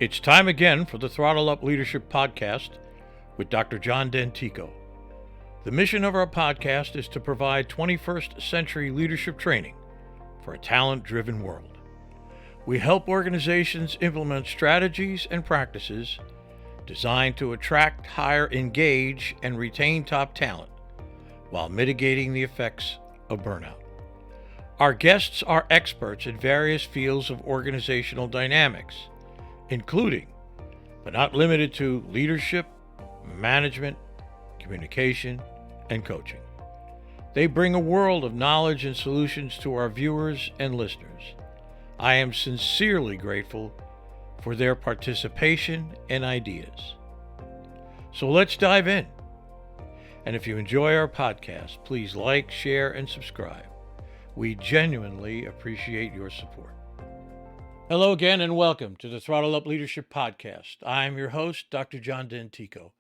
It's time again for the Throttle Up Leadership Podcast with Dr. John Dentico. The mission of our podcast is to provide 21st century leadership training for a talent-driven world. We help organizations implement strategies and practices designed to attract, hire, engage, and retain top talent while mitigating the effects of burnout. Our guests are experts in various fields of organizational dynamics, including, but not limited to, leadership, management, communication, and coaching. They bring a world of knowledge and solutions to our viewers and listeners. I am sincerely grateful for their participation and ideas. So let's dive in. And if you enjoy our podcast, please like, share, and subscribe. We genuinely appreciate your support. Hello again and welcome to the Throttle Up Leadership Podcast. I'm your host, Dr. John Dentico.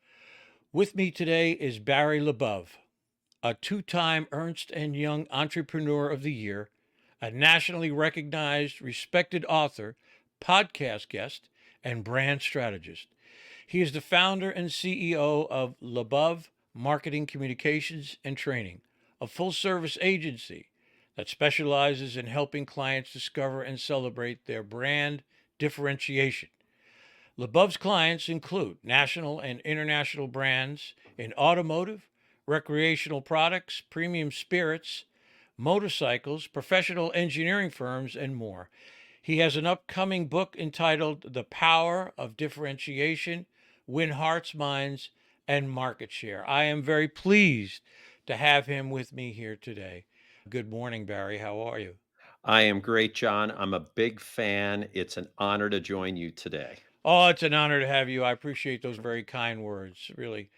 With me today is Barry LaBov, a two-time Ernst Young Entrepreneur of the Year, a nationally recognized, respected author, podcast guest, and brand strategist. He is the founder and CEO of LaBov Marketing Communications and Training, a full-service agency that specializes in helping clients discover and celebrate their brand differentiation. LaBov's clients include national and international brands in automotive, recreational products, premium spirits, motorcycles, professional engineering firms, and more. He has an upcoming book entitled The Power of Differentiation: Win Hearts, Minds, and Market Share. I am very pleased to have him with me here today. Good morning, Barry. How are you? I am great, John. I'm a big fan. It's an honor to join you today. Oh, it's an honor to have you. I appreciate those very kind words, really.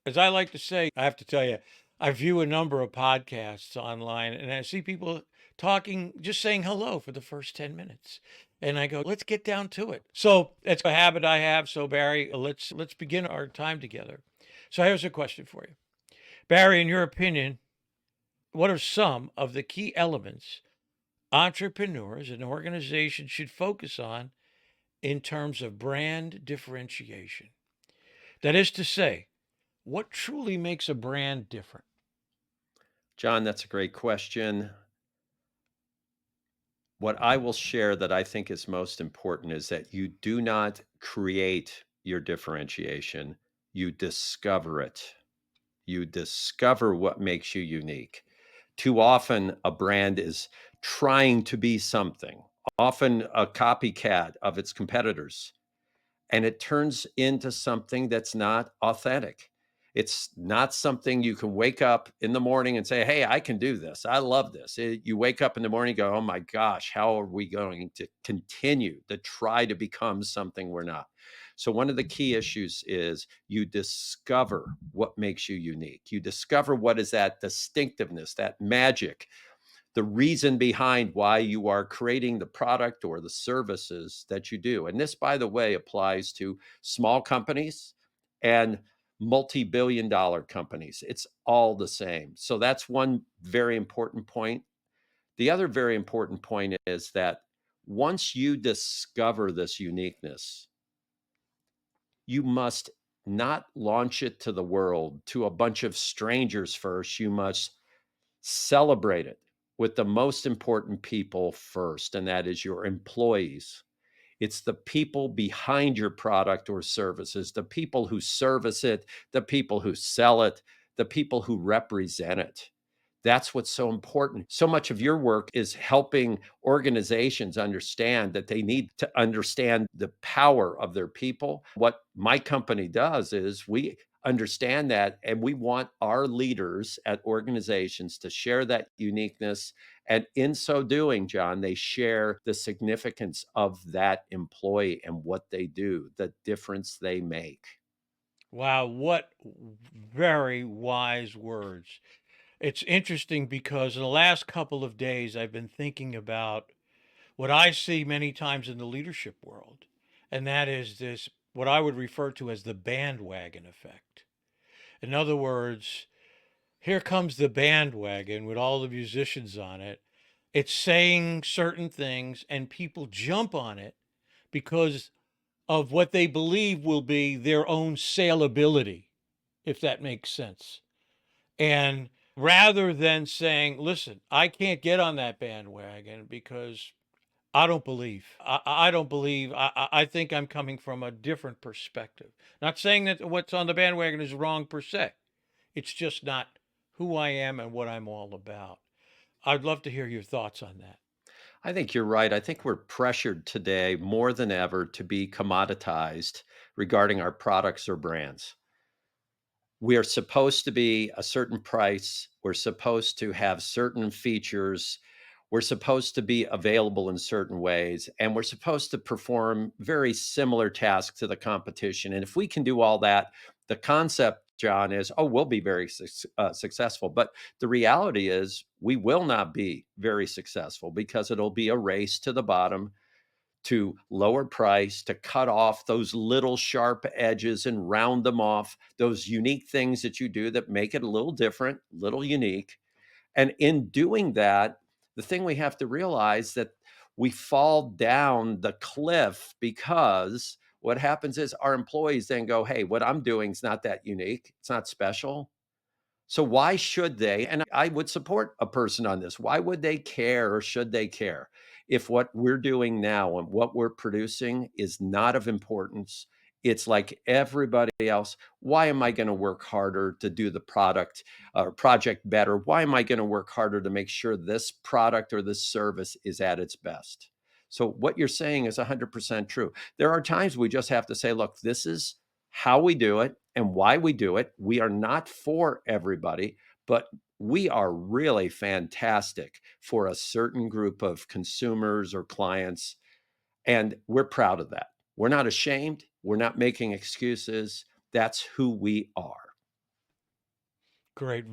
As I like to say, I have to tell you, I view a number of podcasts online and I see people talking, just saying hello for the first 10 minutes. And I go, let's get down to it. So it's a habit I have. So Barry, let's begin our time together. So here's a question for you. Barry, in your opinion, what are some of the key elements entrepreneurs and organizations should focus on in terms of brand differentiation? That is to say, what truly makes a brand different? John, that's a great question. What I will share that I think is most important is that you do not create your differentiation, you discover it. You discover what makes you unique. Too often, a brand is trying to be something, often a copycat of its competitors, and it turns into something that's not authentic. It's not something you can wake up in the morning and say, hey, I can do this. I love this. You wake up in the morning and go, oh my gosh, how are we going to continue to try to become something we're not? So one of the key issues is you discover what makes you unique. You discover what is that distinctiveness, that magic, the reason behind why you are creating the product or the services that you do. And this, by the way, applies to small companies and multi-billion dollar companies. It's all the same. So that's one very important point. The other very important point is that once you discover this uniqueness, you must not launch it to the world, to a bunch of strangers first. You must celebrate it with the most important people first, and that is your employees. It's the people behind your product or services, the people who service it, the people who sell it, the people who represent it. That's what's so important. So much of your work is helping organizations understand that they need to understand the power of their people. What my company does is we understand that, and we want our leaders at organizations to share that uniqueness. And in so doing, John, they share the significance of that employee and what they do, the difference they make. Wow, what very wise words. It's interesting because in the last couple of days, I've been thinking about what I see many times in the leadership world, and that is this, what I would refer to as the bandwagon effect. In other words, here comes the bandwagon with all the musicians on it. It's saying certain things, and people jump on it because of what they believe will be their own saleability, if that makes sense. And rather than saying, listen, I can't get on that bandwagon because I don't believe. I don't believe. I think I'm coming from a different perspective. Not saying that what's on the bandwagon is wrong per se. It's just not who I am and what I'm all about. I'd love to hear your thoughts on that. I think you're right. I think we're pressured today more than ever to be commoditized regarding our products or brands. We are supposed to be a certain price. We're supposed to have certain features. We're supposed to be available in certain ways. And we're supposed to perform very similar tasks to the competition. And if we can do all that, the concept, John, is, oh, we'll be very successful. But the reality is, we will not be very successful because it'll be a race to the bottom, to lower price, to cut off those little sharp edges and round them off, those unique things that you do that make it a little different, little unique. And in doing that, the thing we have to realize that we fall down the cliff because what happens is our employees then go, hey, what I'm doing is not that unique. It's not special. So why should they? And I would support a person on this. Why would they care, or should they care, if what we're doing now and what we're producing is not of importance? It's like everybody else. Why am I going to work harder to do the product or project better? Why am I going to work harder to make sure this product or this service is at its best? So what you're saying is 100% true. There are times we just have to say, look, this is how we do it and why we do it. We are not for everybody, but we are really fantastic for a certain group of consumers or clients. And we're proud of that. We're not ashamed. We're not making excuses. That's who we are. Great.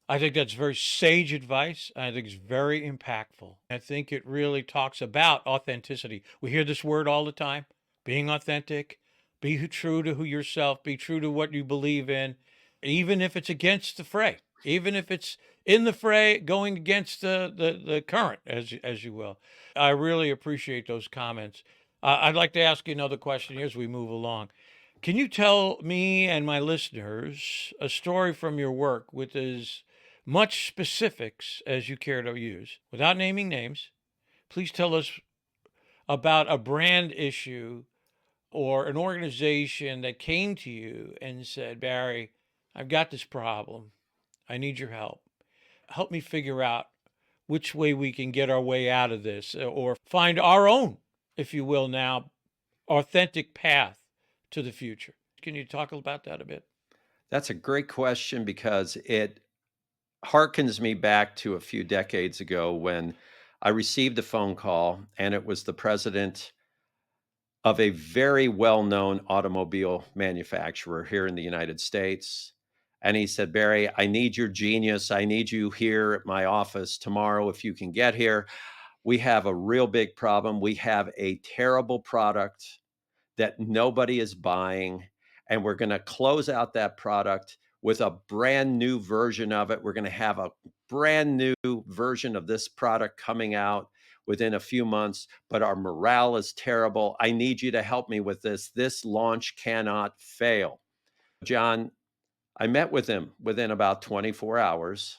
I think that's very sage advice. I think it's very impactful. I think it really talks about authenticity. We hear this word all the time, being authentic, be true to who yourself, be true to what you believe in, even if it's against the fray, even if it's in the fray, going against the current, as you will. I really appreciate those comments. I'd like to ask you another question here as we move along. Can you tell me and my listeners a story from your work with as much specifics as you care to use, without naming names? Please tell us about a brand issue or an organization that came to you and said, Barry, I've got this problem. I need your help. Help me figure out which way we can get our way out of this or find our own, if you will, now authentic path to the future. Can you talk about that a bit? That's a great question because it harkens me back to a few decades ago when I received a phone call, and it was the president of a very well-known automobile manufacturer here in the United States. And he said, Barry, I need your genius. I need you here at my office tomorrow if you can get here. We have a real big problem. We have a terrible product that nobody is buying, and we're going to close out that product with a brand new version of it. We're going to have a brand new version of this product coming out within a few months, but our morale is terrible. I need you to help me with this. This launch cannot fail. John, I met with him within about 24 hours,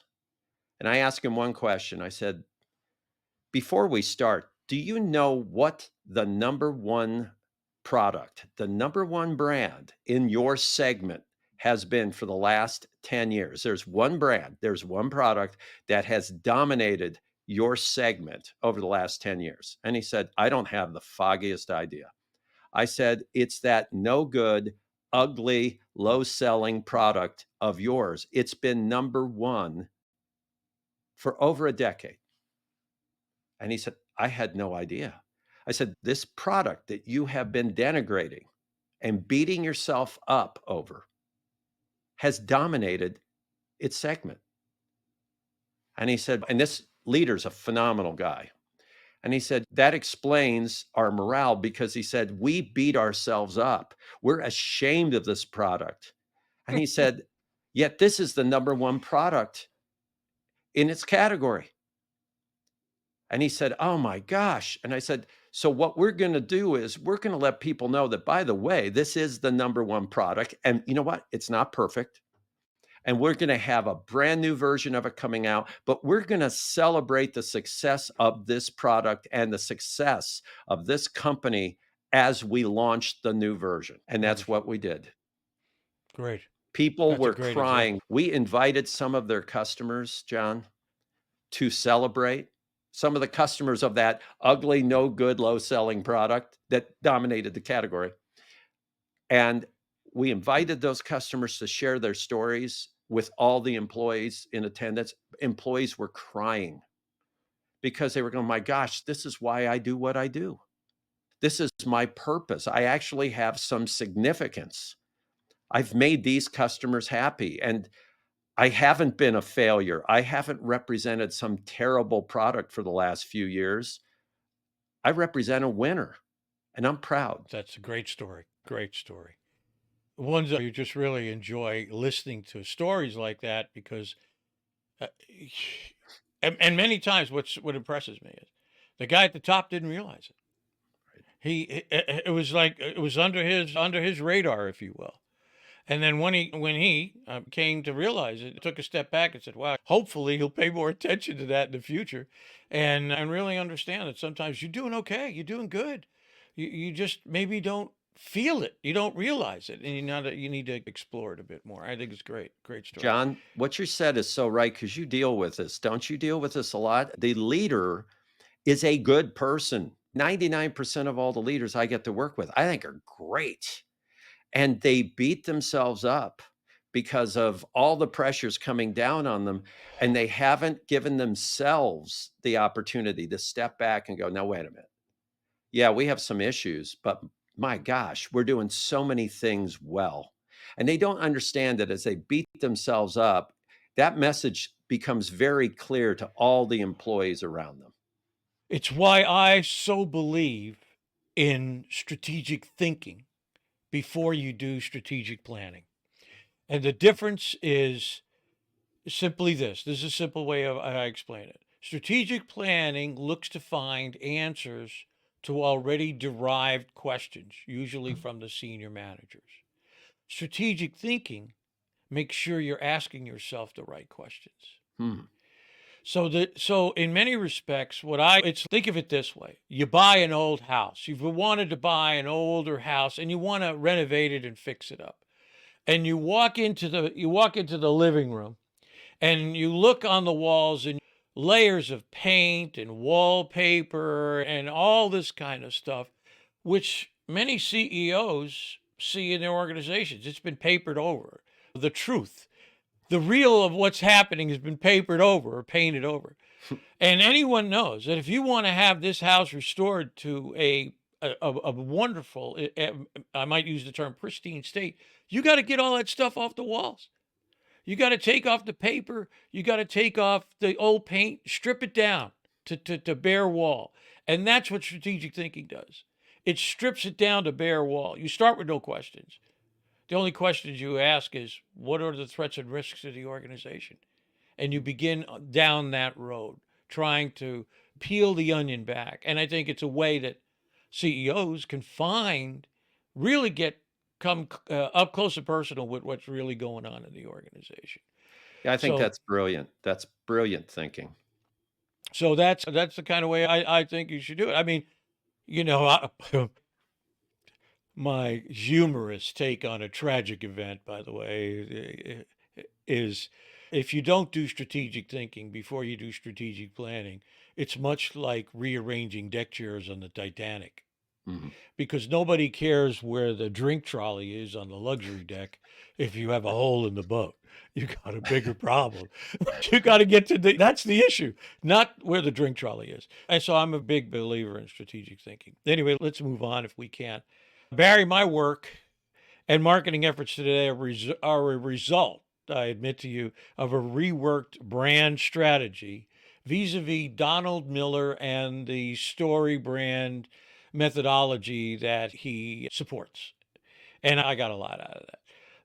and I asked him one question. I said, before we start, do you know what the number one product, the number one brand in your segment has been for the last 10 years? There's one brand, there's one product that has dominated your segment over the last 10 years. And he said, I don't have the foggiest idea. I said, it's that no good, ugly, low selling product of yours. It's been number one for over a decade. And he said, I had no idea. I said, this product that you have been denigrating and beating yourself up over has dominated its segment. And he said, and this leader's a phenomenal guy. And he said, that explains our morale, because he said, we beat ourselves up. We're ashamed of this product. And he said, yet this is the number one product in its category. And he said, "Oh my gosh." And I said, "So what we're going to do is we're going to let people know that, by the way, this is the number one product. And you know what? It's not perfect. And we're going to have a brand new version of it coming out, but we're going to celebrate the success of this product and the success of this company as we launch the new version." And that's Wonderful. what we did. Great. People That's a were great crying. example. We invited some of their customers, John, to celebrate. Some of the customers of that ugly, no good, low selling product that dominated the category. And we invited those customers to share their stories with all the employees in attendance. Employees were crying because they were going, "My gosh, this is why I do what I do. This is my purpose. I actually have some significance. I've made these customers happy, and I haven't been a failure. I haven't represented some terrible product for the last few years. I represent a winner, and I'm proud." That's a great story. Great story. Ones that you just really enjoy listening to stories like that because, uh, and many times what impresses me is the guy at the top didn't realize it. It was like it was under his radar, if you will. And then when he came to realize it, took a step back and said, "Wow, hopefully he'll pay more attention to that in the future, and really understand that sometimes you're doing okay, you're doing good, you just maybe don't feel it, you don't realize it, and you need to explore it a bit more." I think it's great, great story. John, what you said is so right because you deal with this. Don't you deal with this a lot? The leader is a good person. 99% of all the leaders I get to work with, I think are great. And they beat themselves up because of all the pressures coming down on them. And they haven't given themselves the opportunity to step back and go, "No, wait a minute. Yeah, we have some issues, but my gosh, we're doing so many things well." And they don't understand that as they beat themselves up, that message becomes very clear to all the employees around them. It's why I so believe in strategic thinking before you do strategic planning. And the difference is simply this. This is a simple way of I explain it. Strategic planning looks to find answers to already derived questions, usually from the senior managers. Strategic thinking makes sure you're asking yourself the right questions. Hmm. So in many respects, it's think of it this way. You buy an old house. You've wanted to buy an older house and you want to renovate it and fix it up. And you walk into the living room and you look on the walls and layers of paint and wallpaper and all this kind of stuff, which many CEOs see in their organizations. It's been papered over. The truth, the real of what's happening has been papered over or painted over. And anyone knows that if you want to have this house restored to a wonderful, I might use the term pristine state, you got to get all that stuff off the walls. You got to take off the paper. You got to take off the old paint, strip it down to bare wall. And that's what strategic thinking does. It strips it down to bare wall. You start with no questions. The only questions you ask is, what are the threats and risks to the organization? And you begin down that road, trying to peel the onion back. And I think it's a way that CEOs can really come up close and personal with what's really going on in the organization. Yeah, I think So, that's brilliant. That's brilliant thinking. so that's the kind of way I think you should do it. I mean, you know, my humorous take on a tragic event, by the way, is if you don't do strategic thinking before you do strategic planning, it's much like rearranging deck chairs on the Titanic. Mhm. Because nobody cares where the drink trolley is on the luxury deck if you have a hole in the boat. You got a bigger problem. You got to get to that's the issue, not where the drink trolley is. And so I'm a big believer in strategic thinking. Anyway, let's move on if we can. Barry, my work and marketing efforts today are a result, I admit to you, of a reworked brand strategy vis-a-vis Donald Miller and the story brand methodology that he supports. And I got a lot out of that.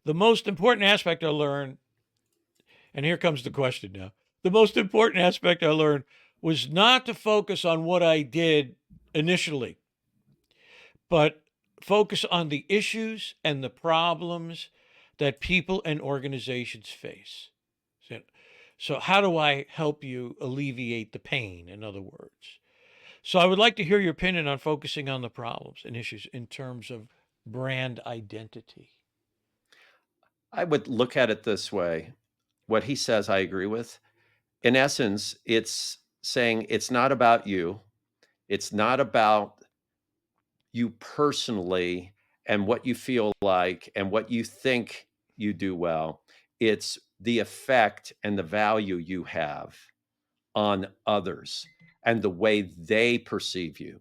The most important aspect I learned, and here comes the question now. The most important aspect I learned was not to focus on what I did initially, but focus on the issues and the problems that people and organizations face. So, so how do I help you alleviate the pain, in other words? So I would like to hear your opinion on focusing on the problems and issues in terms of brand identity. I would look at it this way. What he says, I agree with. In essence, it's saying it's not about you. It's not about you personally and what you feel like and what you think you do well. It's the effect and the value you have on others and the way they perceive you.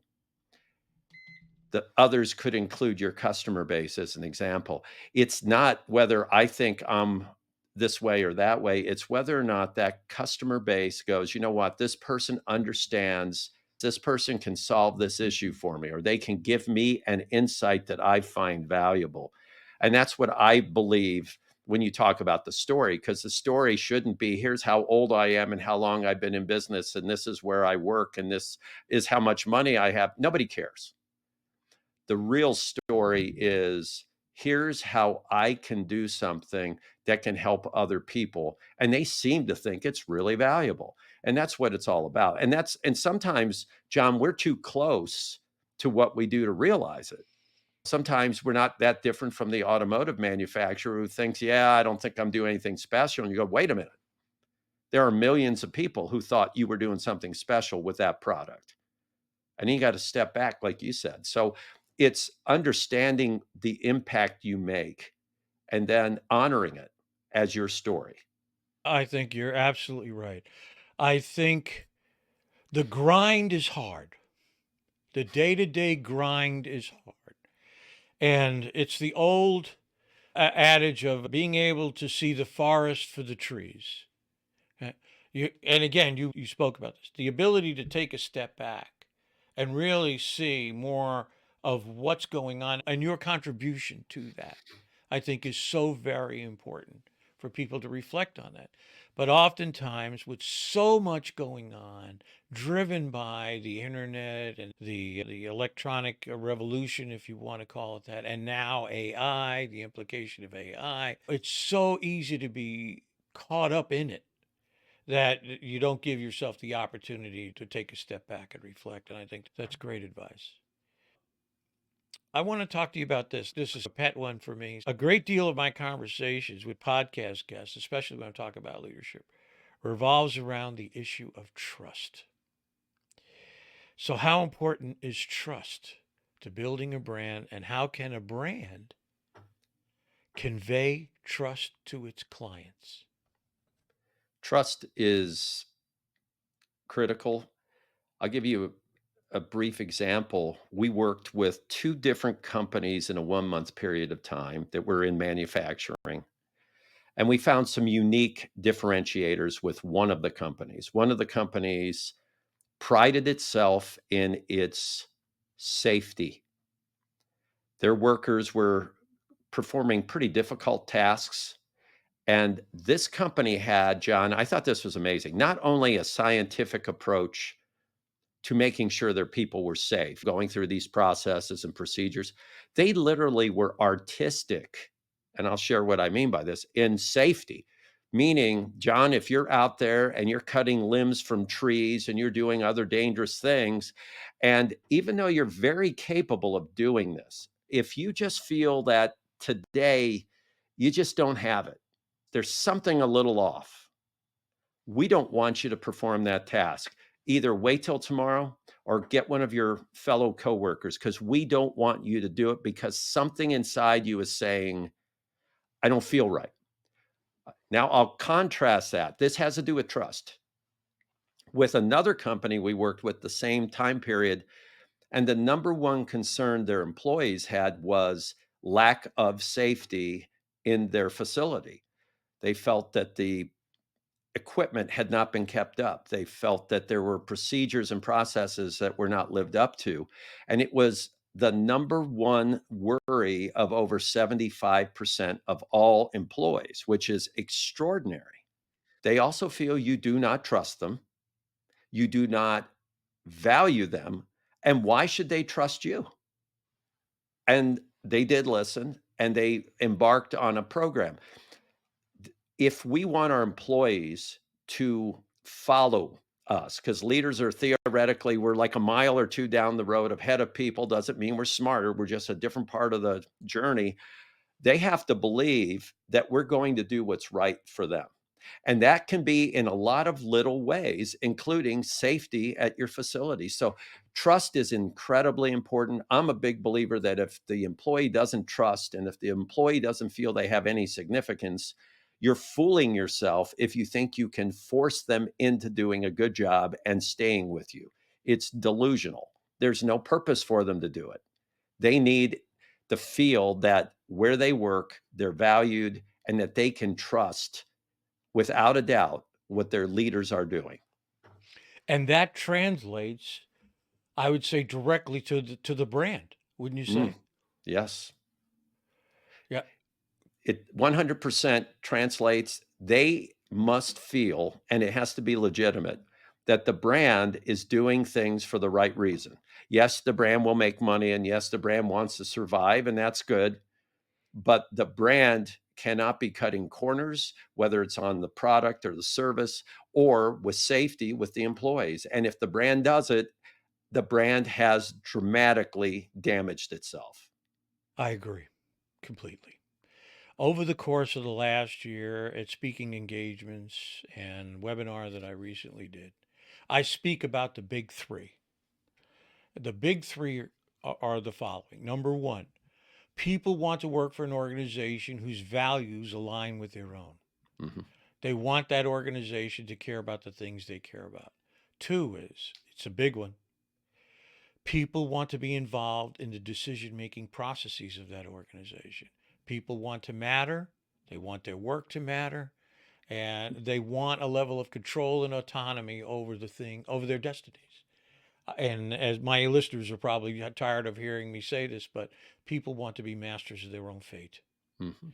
The others could include your customer base as an example. It's not whether I think I'm this way or that way. It's whether or not that customer base goes, you know what, this person understands, this person can solve this issue for me, or they can give me an insight that I find valuable. And that's what I believe when you talk about the story, because the story shouldn't be here's how old I am and how long I've been in business, and this is where I work, and this is how much money I have. Nobody cares. The real story is here's how I can do something that can help other people. And they seem to think it's really valuable. And that's what it's all about. And sometimes, John, we're too close to what we do to realize it. Sometimes we're not that different from the automotive manufacturer who thinks, yeah, I don't think I'm doing anything special. And you go, wait a minute. There are millions of people who thought you were doing something special with that product. And you got to step back, like you said. So it's understanding the impact you make and then honoring it as your story. I think you're absolutely right. I think the grind is hard. The day to day grind is hard. And it's the old adage of being able to see the forest for the trees. Uh, and again, you spoke about this, the ability to take a step back and really see more of what's going on and your contribution to that, I think is so very important for people to reflect on that. But oftentimes, with so much going on, driven by the internet and the electronic revolution, if you want to call it that, and now AI, the implication of AI, it's so easy to be caught up in it that you don't give yourself the opportunity to take a step back and reflect. And I think that's great advice. I want to talk to you about this. This is a pet one for me. A great deal of my conversations with podcast guests, especially when I'm talking about leadership, revolves around the issue of trust. So, how important is trust to building a brand, and how can a brand convey trust to its clients? Trust is critical. I'll give you a brief example. We worked with two different companies in a 1 month period of time that were in manufacturing. And we found some unique differentiators with one of the companies. One of the companies prided itself in its safety. Their workers were performing pretty difficult tasks. And this company had, John, I thought this was amazing, not only a scientific approach to making sure their people were safe, going through these processes and procedures, they literally were artistic. And I'll share what I mean by this in safety. Meaning, John, if you're out there and you're cutting limbs from trees and you're doing other dangerous things, and even though you're very capable of doing this, if you just feel that today you just don't have it, there's something a little off. We don't want you to perform that task. Either wait till tomorrow or get one of your fellow coworkers, because we don't want you to do it because something inside you is saying, I don't feel right. Now, I'll contrast that. This has to do with trust. With another company we worked with the same time period, and the number one concern their employees had was lack of safety in their facility. They felt that the equipment had not been kept up. They felt that there were procedures and processes that were not lived up to. And it was the number one worry of over 75% of all employees, which is extraordinary. They also feel you do not trust them. You do not value them. And why should they trust you? And they did listen, and they embarked on a program. If we want our employees to follow us, because leaders are theoretically, we're like a mile or two down the road ahead of people, doesn't mean we're smarter. We're just a different part of the journey. They have to believe that we're going to do what's right for them. And that can be in a lot of little ways, including safety at your facility. So trust is incredibly important. I'm a big believer that if the employee doesn't trust and if the employee doesn't feel they have any significance, you're fooling yourself if you think you can force them into doing a good job and staying with you. It's delusional. There's no purpose for them to do it. They need to feel that where they work, they're valued and that they can trust without a doubt what their leaders are doing. And that translates, I would say, directly to the brand, wouldn't you say? Yes. Yeah. It 100% translates. They must feel, and it has to be legitimate, that the brand is doing things for the right reason. Yes, the brand will make money, and yes, the brand wants to survive, and that's good. But the brand cannot be cutting corners, whether it's on the product or the service or with safety with the employees. And if the brand does it, the brand has dramatically damaged itself. I agree completely. Over the course of the last year at speaking engagements and webinar that I recently did, I speak about the big three. The big three are the following. Number one, people want to work for an organization whose values align with their own. Mm-hmm. They want that organization to care about the things they care about. Two is, it's a big one, people want to be involved in the decision making processes of that organization. People want to matter, they want their work to matter, and they want a level of control and autonomy over over their destinies. And as my listeners are probably tired of hearing me say this, but people want to be masters of their own fate. Mm-hmm.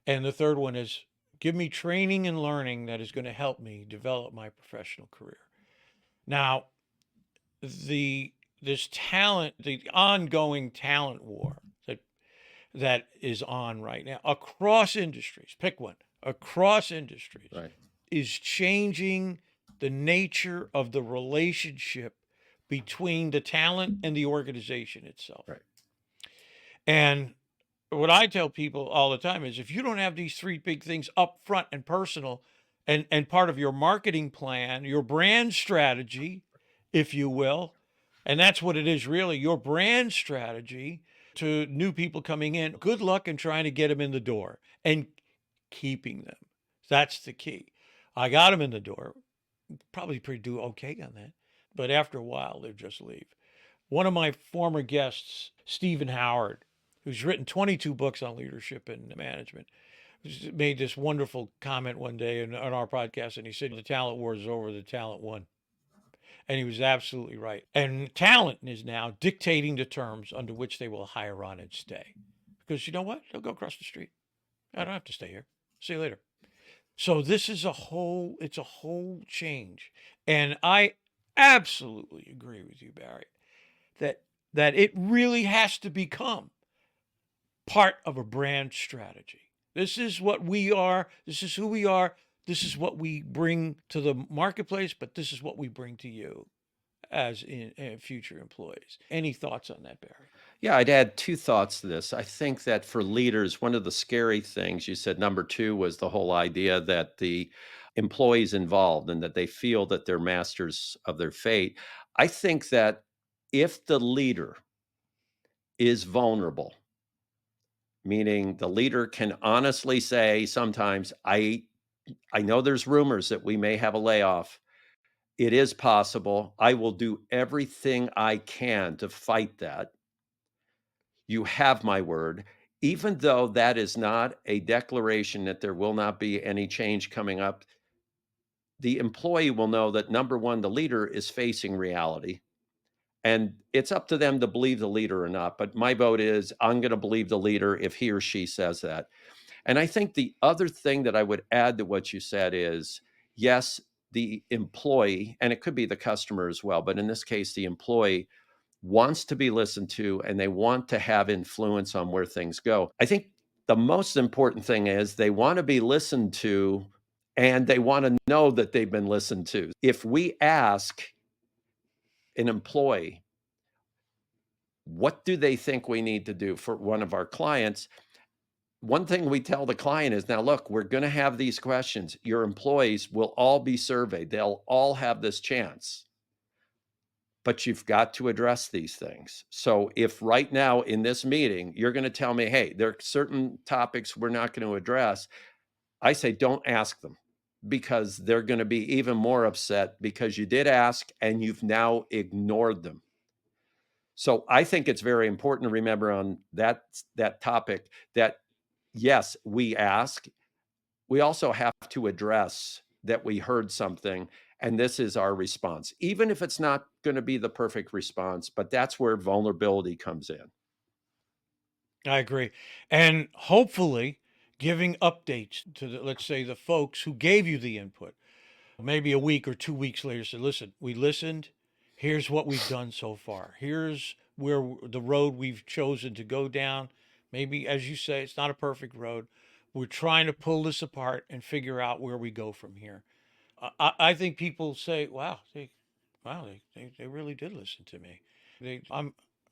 And the third one is, give me training and learning that is going to help me develop my professional career. Now, the ongoing talent war that is on right now across industries, pick one, across industries, Right. is changing the nature of the relationship between the talent and the organization itself. Right. And what I tell people all the time is, if you don't have these three big things up front and personal and part of your marketing plan, your brand strategy, if you will, and that's what it is really, your brand strategy to new people coming in, good luck in trying to get them in the door and keeping them. That's the key. I got them in the door, probably do okay on that, but after a while, they just leave. One of my former guests, Stephen Howard, who's written 22 books on leadership and management, made this wonderful comment one day on our podcast, and he said, the talent war is over, the talent won. And he was absolutely right. And talent is now dictating the terms under which they will hire on and stay. Because you know what? They'll go across the street. I don't have to stay here. See you later. So this is it's a whole change. And I absolutely agree with you, Barry, that it really has to become part of a brand strategy. This is what we are. This is who we are. This is what we bring to the marketplace, but this is what we bring to you as in future employees. Any thoughts on that, Barry? Yeah, I'd add two thoughts to this. I think that for leaders, one of the scary things you said, number two, was the whole idea that the employees involved and that they feel that they're masters of their fate. I think that if the leader is vulnerable, meaning the leader can honestly say sometimes, I know there's rumors that we may have a layoff. It is possible. I will do everything I can to fight that. You have my word. Even though that is not a declaration that there will not be any change coming up, the employee will know that number one, the leader is facing reality. And it's up to them to believe the leader or not. But my vote is I'm going to believe the leader if he or she says that. And I think the other thing that I would add to what you said is, yes, the employee, and it could be the customer as well, but in this case, the employee wants to be listened to and they want to have influence on where things go. I think the most important thing is they want to be listened to and they want to know that they've been listened to. If we ask an employee, what do they think we need to do for one of our clients? One thing we tell the client is, now look, we're going to have these questions. Your employees will all be surveyed. They'll all have this chance. But you've got to address these things. So if right now in this meeting, you're going to tell me, hey, there are certain topics we're not going to address, I say, don't ask them, because they're going to be even more upset because you did ask and you've now ignored them. So I think it's very important to remember on that topic that, yes, we ask. We also have to address that we heard something and this is our response, even if it's not going to be the perfect response, but that's where vulnerability comes in. I agree. And hopefully giving updates to let's say the folks who gave you the input, maybe a week or 2 weeks later, said, listen, we listened. Here's what we've done so far. Here's where the road we've chosen to go down. Maybe, as you say, it's not a perfect road. We're trying to pull this apart and figure out where we go from here. I think people say, wow, they really did listen to me.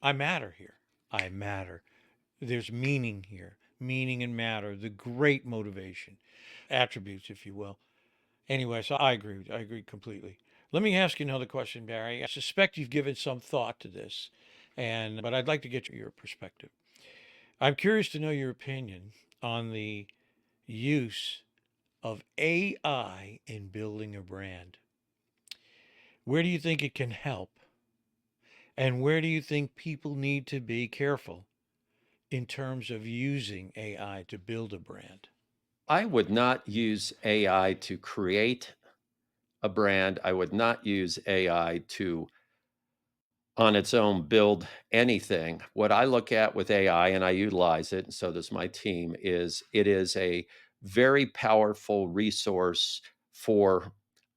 I matter here. I matter. There's meaning here, meaning and matter, the great motivation, attributes, if you will. Anyway, so I agree. I agree completely. Let me ask you another question, Barry. I suspect you've given some thought to this, but I'd like to get your perspective. I'm curious to know your opinion on the use of AI in building a brand. Where do you think it can help? And where do you think people need to be careful in terms of using AI to build a brand? I would not use AI to create a brand. I would not use AI to, on its own, build anything. What I look at with AI, and I utilize it, and so does my team, is it is a very powerful resource for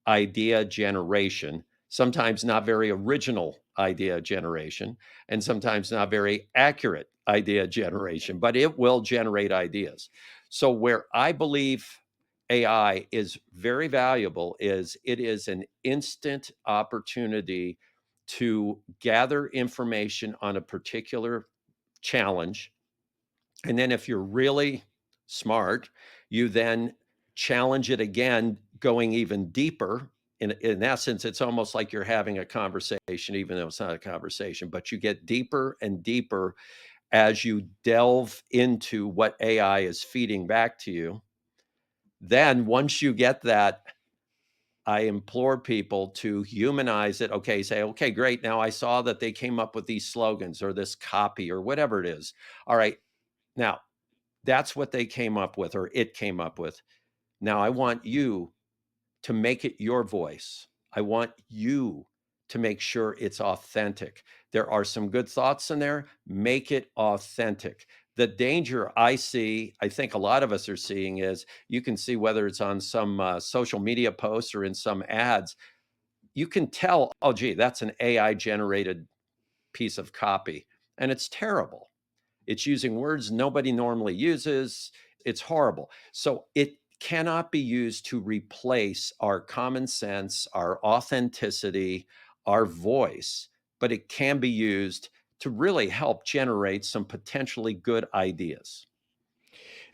idea generation, sometimes not very original idea generation, and sometimes not very accurate idea generation, but it will generate ideas. So, where I believe AI is very valuable is it is an instant opportunity to gather information on a particular challenge. And then if you're really smart, you then challenge it again, going even deeper. In essence, it's almost like you're having a conversation, even though it's not a conversation, but you get deeper and deeper as you delve into what AI is feeding back to you. Then once you get that, I implore people to humanize it. Okay, say, okay, great. Now I saw that they came up with these slogans or this copy or whatever it is. All right. Now that's what they came up with or it came up with. Now I want you to make it your voice. I want you to make sure it's authentic. There are some good thoughts in there. Make it authentic. The danger I see, I think a lot of us are seeing, is you can see whether it's on some social media posts or in some ads, you can tell, oh, gee, that's an AI generated piece of copy. And it's terrible. It's using words nobody normally uses. It's horrible. So it cannot be used to replace our common sense, our authenticity, our voice, but it can be used to really help generate some potentially good ideas.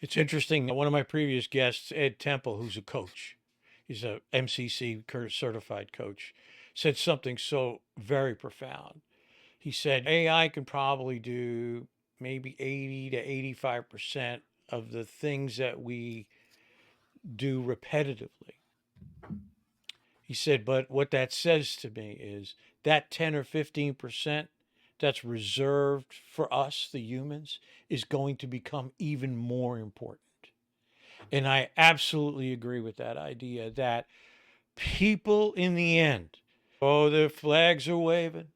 It's interesting. One of my previous guests, Ed Temple, who's a coach, he's a MCC certified coach, said something so very profound. He said AI can probably do maybe 80 to 85% of the things that we do repetitively. He said, but what that says to me is that 10 or 15% that's reserved for us, the humans, is going to become even more important. And I absolutely agree with that idea that people in the end, oh, the flags are waving,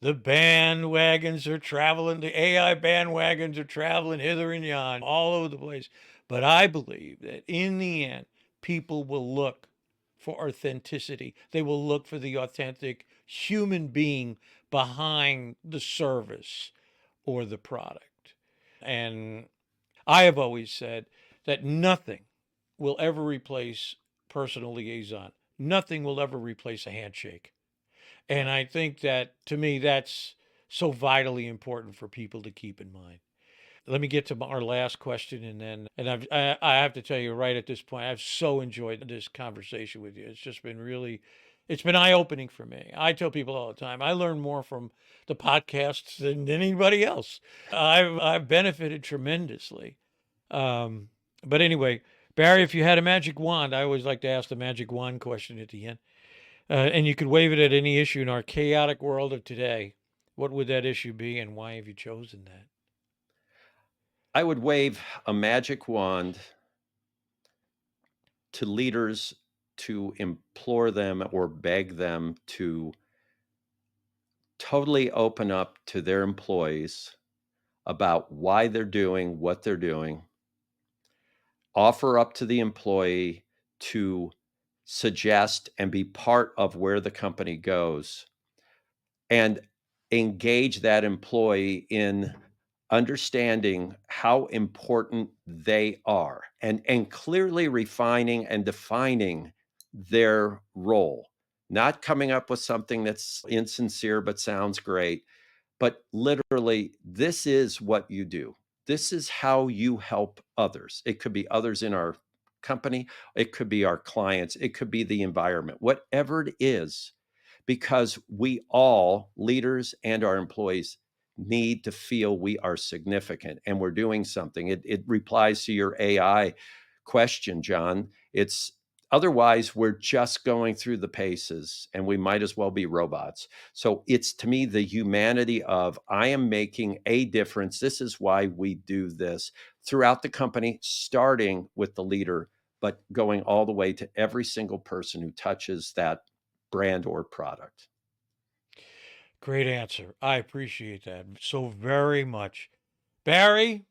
the bandwagons are traveling, the AI bandwagons are traveling hither and yon, all over the place. But I believe that in the end, people will look for authenticity. They will look for the authentic human being behind the service or the product. And I have always said that nothing will ever replace personal liaison. Nothing will ever replace a handshake. And I think that, to me, that's so vitally important for people to keep in mind. Let me get to our last question, I have to tell you right at this point, I've so enjoyed this conversation with you. It's just been really, it's been eye opening for me. I tell people all the time, I learn more from the podcasts than anybody else. I've benefited tremendously. But anyway, Barry, if you had a magic wand, I always like to ask the magic wand question at the end, and you could wave it at any issue in our chaotic world of today. What would that issue be, and why have you chosen that? I would wave a magic wand to leaders to implore them or beg them to totally open up to their employees about why they're doing what they're doing, offer up to the employee to suggest and be part of where the company goes, and engage that employee in understanding how important they are, and clearly refining and defining their role, not coming up with something that's insincere but sounds great, but literally, this is what you do. This is how you help others. It could be others in our company, it could be our clients, it could be the environment, whatever it is, because we all, leaders and our employees, need to feel we are significant and we're doing something. It replies to your AI question, John. It's otherwise we're just going through the paces and we might as well be robots. So it's, to me, the humanity of, I am making a difference. This is why we do this throughout the company, starting with the leader, but going all the way to every single person who touches that brand or product. Great answer. I appreciate that so very much. Barry,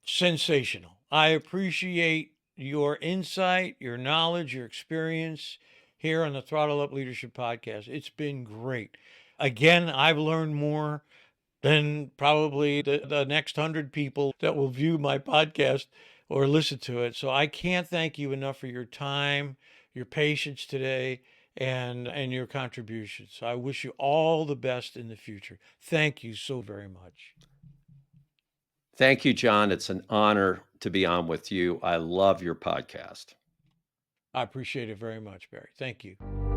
sensational. I appreciate your insight, your knowledge, your experience here on the Throttle Up Leadership Podcast. It's been great. Again, I've learned more than probably the next 100 people that will view my podcast or listen to it. So I can't thank you enough for your time, your patience today, and your contributions. So I wish you all the best in the future. Thank you so very much. Thank you, John. It's an honor to be on with you. I love your podcast. I appreciate it very much, Barry. Thank you.